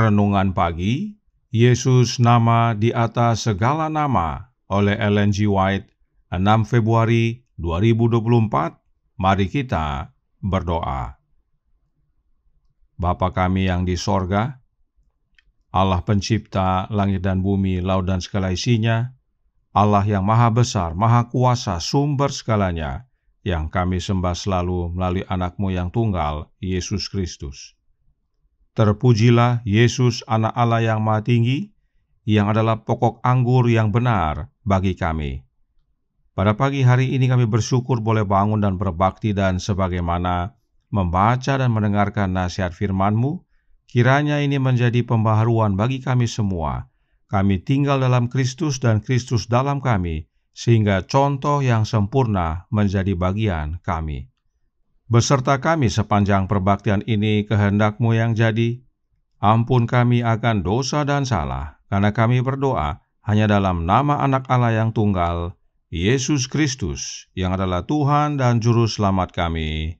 Renungan Pagi, Yesus Nama di Atas Segala Nama oleh Ellen G. White, 6 Februari 2024. Mari kita berdoa. Bapa kami yang di sorga, Allah pencipta langit dan bumi, laut dan segala isinya, Allah yang maha besar, maha kuasa, sumber segalanya, yang kami sembah selalu melalui anak-Mu yang tunggal, Yesus Kristus. Terpujilah Yesus, anak Allah yang maha tinggi, yang adalah pokok anggur yang benar bagi kami. Pada pagi hari ini kami bersyukur boleh bangun dan berbakti, dan sebagaimana membaca dan mendengarkan nasihat firman-Mu, kiranya ini menjadi pembaharuan bagi kami semua. Kami tinggal dalam Kristus dan Kristus dalam kami, sehingga contoh yang sempurna menjadi bagian kami. Beserta kami sepanjang perbaktian ini, kehendak-Mu yang jadi. Ampun kami akan dosa dan salah, karena kami berdoa hanya dalam nama Anak Allah yang tunggal, Yesus Kristus, yang adalah Tuhan dan Juru Selamat kami.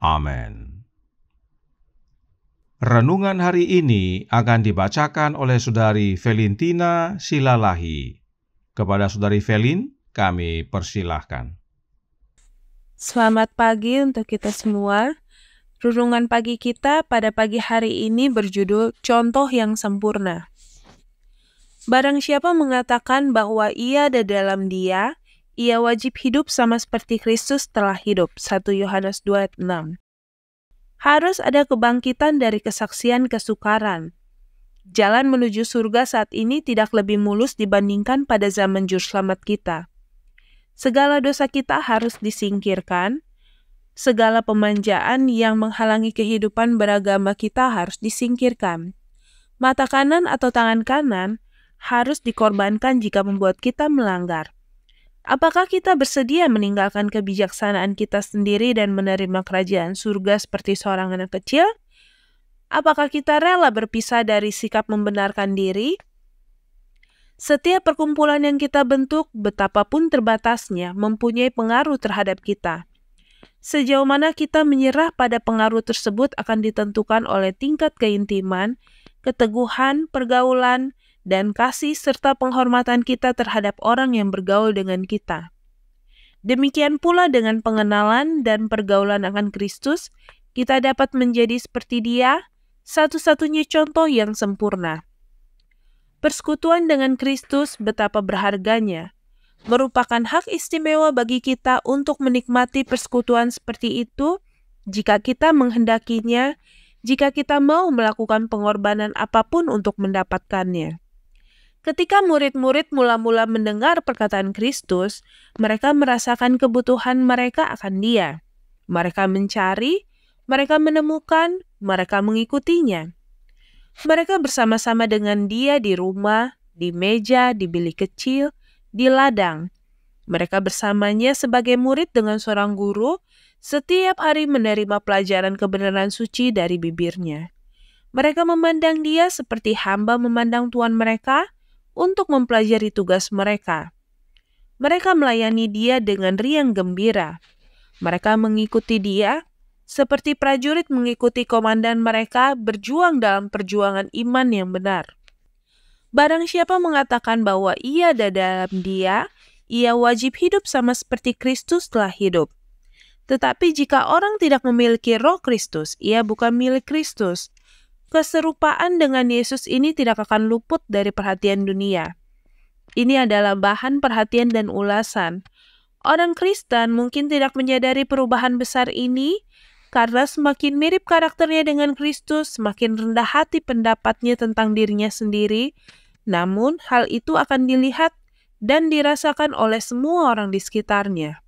Amin. Renungan hari ini akan dibacakan oleh Saudari Valentina Silalahi. Kepada Saudari Velin, kami persilahkan. Selamat pagi untuk kita semua. Renungan pagi kita pada pagi hari ini berjudul Contoh yang Sempurna. Barang siapa mengatakan bahwa ia ada dalam Dia, ia wajib hidup sama seperti Kristus telah hidup. 1 Yohanes 2:6. Harus ada kebangkitan dari kesaksian kesukaran. Jalan menuju surga saat ini tidak lebih mulus dibandingkan pada zaman Juru Selamat kita. Segala dosa kita harus disingkirkan. Segala pemanjaan yang menghalangi kehidupan beragama kita harus disingkirkan. Mata kanan atau tangan kanan harus dikorbankan jika membuat kita melanggar. Apakah kita bersedia meninggalkan kebijaksanaan kita sendiri dan menerima kerajaan surga seperti seorang anak kecil? Apakah kita rela berpisah dari sikap membenarkan diri? Setiap perkumpulan yang kita bentuk, betapapun terbatasnya, mempunyai pengaruh terhadap kita. Sejauh mana kita menyerah pada pengaruh tersebut akan ditentukan oleh tingkat keintiman, keteguhan, pergaulan, dan kasih serta penghormatan kita terhadap orang yang bergaul dengan kita. Demikian pula dengan pengenalan dan pergaulan akan Kristus, kita dapat menjadi seperti Dia, satu-satunya contoh yang sempurna. Persekutuan dengan Kristus betapa berharganya, merupakan hak istimewa bagi kita untuk menikmati persekutuan seperti itu jika kita menghendakinya, jika kita mau melakukan pengorbanan apapun untuk mendapatkannya. Ketika murid-murid mula-mula mendengar perkataan Kristus, mereka merasakan kebutuhan mereka akan Dia. Mereka mencari, mereka menemukan, mereka mengikutinya. Mereka bersama-sama dengan Dia di rumah, di meja, di bilik kecil, di ladang. Mereka bersamanya sebagai murid dengan seorang guru, setiap hari menerima pelajaran kebenaran suci dari bibirnya. Mereka memandang Dia seperti hamba memandang tuan mereka untuk mempelajari tugas mereka. Mereka melayani Dia dengan riang gembira. Mereka mengikuti Dia seperti prajurit mengikuti komandan mereka berjuang dalam perjuangan iman yang benar. Barang siapa mengatakan bahwa ia ada dalam Dia, ia wajib hidup sama seperti Kristus telah hidup. Tetapi jika orang tidak memiliki roh Kristus, ia bukan milik Kristus. Keserupaan dengan Yesus ini tidak akan luput dari perhatian dunia. Ini adalah bahan perhatian dan ulasan. Orang Kristen mungkin tidak menyadari perubahan besar ini, karena semakin mirip karakternya dengan Kristus, semakin rendah hati pendapatnya tentang dirinya sendiri. Namun, hal itu akan dilihat dan dirasakan oleh semua orang di sekitarnya.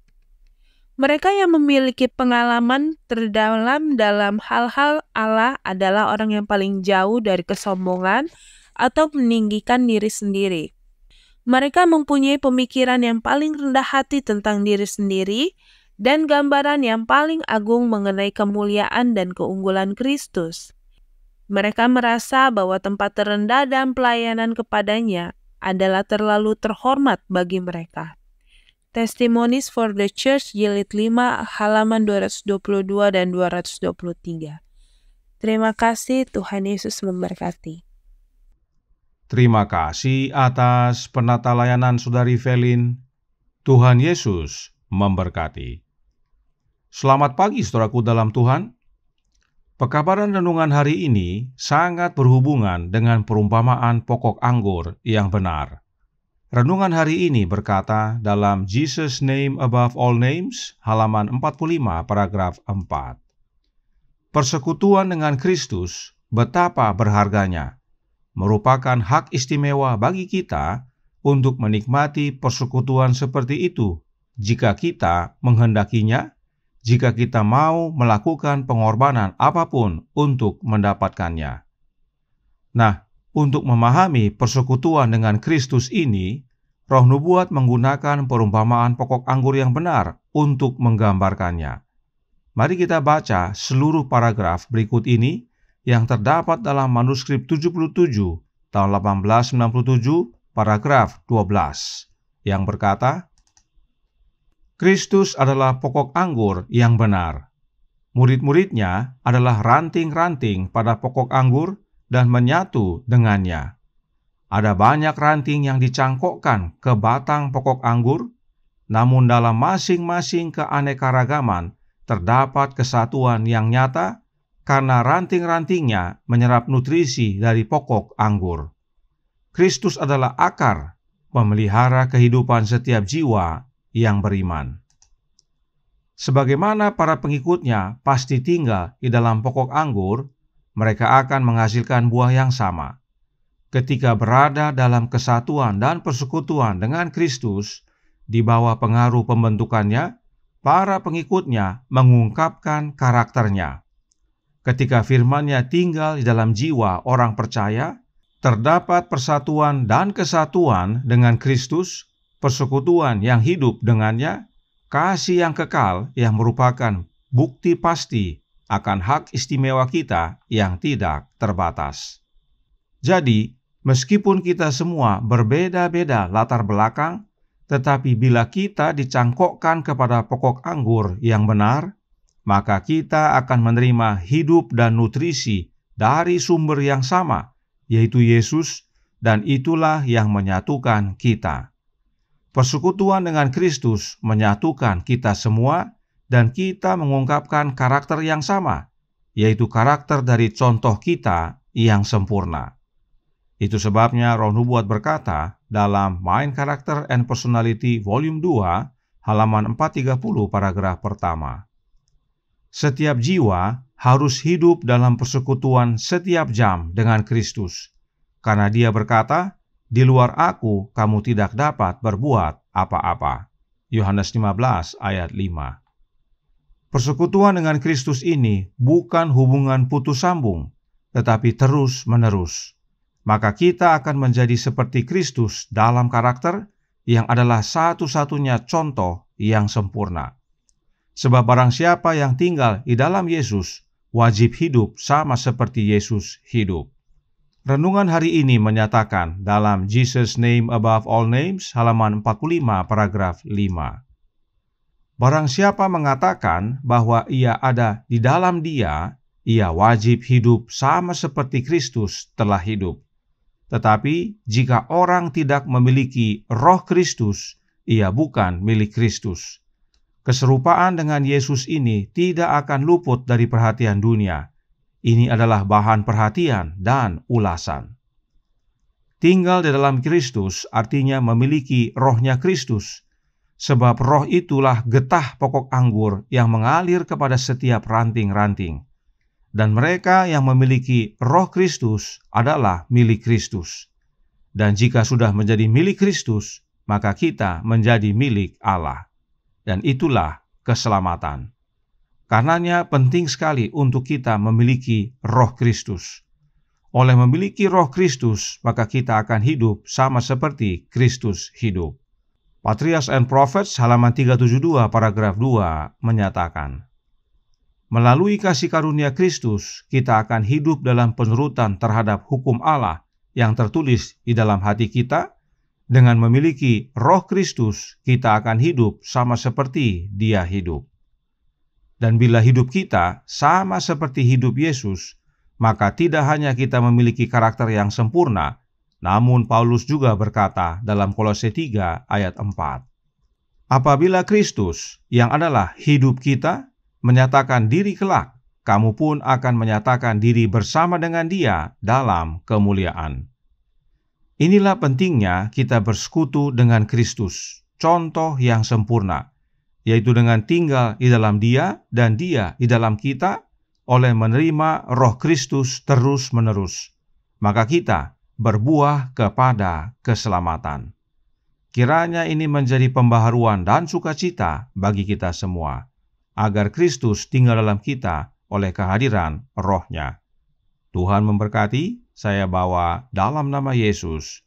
Mereka yang memiliki pengalaman terdalam dalam hal-hal Allah adalah orang yang paling jauh dari kesombongan atau meninggikan diri sendiri. Mereka mempunyai pemikiran yang paling rendah hati tentang diri sendiri, dan gambaran yang paling agung mengenai kemuliaan dan keunggulan Kristus. Mereka merasa bahwa tempat terendah dan pelayanan kepadanya adalah terlalu terhormat bagi mereka. Testimonies for the Church Jilid 5 halaman 222 dan 223. Terima kasih, Tuhan Yesus memberkati. Terima kasih atas penata layanan Saudari Velin. Tuhan Yesus memberkati. Selamat pagi saudaraku dalam Tuhan. Pekabaran renungan hari ini sangat berhubungan dengan perumpamaan pokok anggur yang benar. Renungan hari ini berkata dalam Jesus Name Above All Names, halaman 45, paragraf 4. Persekutuan dengan Kristus betapa berharganya, merupakan hak istimewa bagi kita untuk menikmati persekutuan seperti itu jika kita menghendakinya, jika kita mau melakukan pengorbanan apapun untuk mendapatkannya. Nah, untuk memahami persekutuan dengan Kristus ini, Roh Nubuat menggunakan perumpamaan pokok anggur yang benar untuk menggambarkannya. Mari kita baca seluruh paragraf berikut ini yang terdapat dalam manuskrip 77 tahun 1897, paragraf 12, yang berkata, Kristus adalah pokok anggur yang benar. Murid-muridnya adalah ranting-ranting pada pokok anggur dan menyatu dengannya. Ada banyak ranting yang dicangkokkan ke batang pokok anggur, namun dalam masing-masing keanekaragaman terdapat kesatuan yang nyata karena ranting-rantingnya menyerap nutrisi dari pokok anggur. Kristus adalah akar pemelihara kehidupan setiap jiwa yang beriman. Sebagaimana para pengikutnya pasti tinggal di dalam pokok anggur, mereka akan menghasilkan buah yang sama. Ketika berada dalam kesatuan dan persekutuan dengan Kristus, di bawah pengaruh pembentukannya, para pengikutnya mengungkapkan karakternya. Ketika firman-Nya tinggal di dalam jiwa orang percaya, terdapat persatuan dan kesatuan dengan Kristus, persekutuan yang hidup dengannya, kasih yang kekal yang merupakan bukti pasti akan hak istimewa kita yang tidak terbatas. Jadi, meskipun kita semua berbeda-beda latar belakang, tetapi bila kita dicangkokkan kepada pokok anggur yang benar, maka kita akan menerima hidup dan nutrisi dari sumber yang sama, yaitu Yesus, dan itulah yang menyatukan kita. Persekutuan dengan Kristus menyatukan kita semua, dan kita mengungkapkan karakter yang sama, yaitu karakter dari contoh kita yang sempurna. Itu sebabnya Roh Nubuat berkata dalam Mind Character and Personality Volume 2, halaman 430, paragraf pertama. Setiap jiwa harus hidup dalam persekutuan setiap jam dengan Kristus, karena Dia berkata, di luar Aku kamu tidak dapat berbuat apa-apa. Yohanes 15 ayat 5. Persekutuan dengan Kristus ini bukan hubungan putus sambung, tetapi terus-menerus. Maka kita akan menjadi seperti Kristus dalam karakter yang adalah satu-satunya contoh yang sempurna. Sebab barang siapa yang tinggal di dalam Yesus, wajib hidup sama seperti Yesus hidup. Renungan hari ini menyatakan dalam Jesus Name Above All Names, halaman 45, paragraf 5. Barang siapa mengatakan bahwa ia ada di dalam Dia, ia wajib hidup sama seperti Kristus telah hidup. Tetapi jika orang tidak memiliki Roh Kristus, ia bukan milik Kristus. Keserupaan dengan Yesus ini tidak akan luput dari perhatian dunia. Ini adalah bahan perhatian dan ulasan. Tinggal di dalam Kristus artinya memiliki rohnya Kristus, sebab roh itulah getah pokok anggur yang mengalir kepada setiap ranting-ranting. Dan mereka yang memiliki roh Kristus adalah milik Kristus. Dan jika sudah menjadi milik Kristus, maka kita menjadi milik Allah. Dan itulah keselamatan. Karenanya penting sekali untuk kita memiliki Roh Kristus. Oleh memiliki Roh Kristus, maka kita akan hidup sama seperti Kristus hidup. Patriarchs and Prophets halaman 372 paragraf 2 menyatakan, melalui kasih karunia Kristus, kita akan hidup dalam penurutan terhadap hukum Allah yang tertulis di dalam hati kita. Dengan memiliki Roh Kristus, kita akan hidup sama seperti Dia hidup. Dan bila hidup kita sama seperti hidup Yesus, maka tidak hanya kita memiliki karakter yang sempurna, namun Paulus juga berkata dalam Kolose 3 ayat 4, apabila Kristus yang adalah hidup kita menyatakan diri kelak, kamu pun akan menyatakan diri bersama dengan Dia dalam kemuliaan. Inilah pentingnya kita bersekutu dengan Kristus, contoh yang sempurna, yaitu dengan tinggal di dalam Dia dan Dia di dalam kita, oleh menerima Roh Kristus terus-menerus. Maka kita berbuah kepada keselamatan. Kiranya ini menjadi pembaharuan dan sukacita bagi kita semua, agar Kristus tinggal dalam kita oleh kehadiran Roh-Nya. Tuhan memberkati, saya bawa dalam nama Yesus.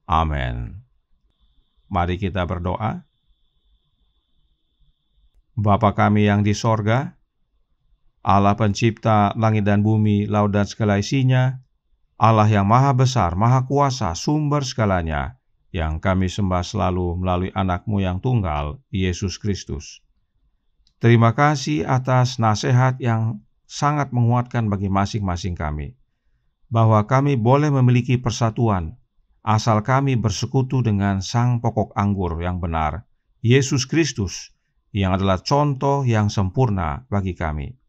Amin. Mari kita berdoa. Bapa kami yang di sorga, Allah pencipta langit dan bumi, laut dan segala isinya, Allah yang maha besar, maha kuasa, sumber segalanya, yang kami sembah selalu melalui anak-Mu yang tunggal, Yesus Kristus. Terima kasih atas nasihat yang sangat menguatkan bagi masing-masing kami, bahwa kami boleh memiliki persatuan, asal kami bersekutu dengan Sang Pokok Anggur yang benar, Yesus Kristus, yang adalah contoh yang sempurna bagi kami.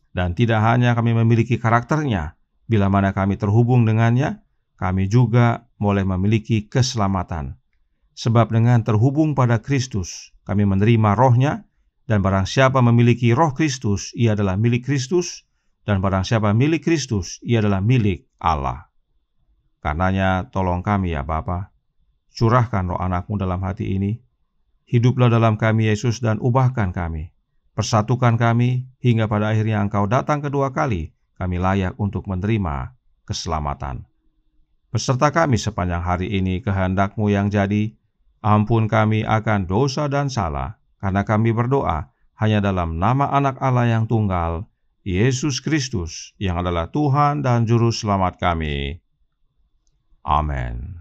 Dan tidak hanya kami memiliki karakternya, bila mana kami terhubung dengannya, kami juga boleh memiliki keselamatan. Sebab dengan terhubung pada Kristus, kami menerima Roh-Nya, dan barang siapa memiliki Roh Kristus, ia adalah milik Kristus, dan barang siapa milik Kristus, ia adalah milik Allah. Karenanya, tolong kami ya Bapa, curahkan Roh anak-Mu dalam hati ini, hiduplah dalam kami Yesus dan ubahkan kami. Persatukan kami hingga pada akhirnya Engkau datang kedua kali, kami layak untuk menerima keselamatan. Beserta kami sepanjang hari ini kehendak-Mu yang jadi, ampun kami akan dosa dan salah, karena kami berdoa hanya dalam nama Anak Allah yang tunggal, Yesus Kristus, yang adalah Tuhan dan Juru Selamat kami. Amin.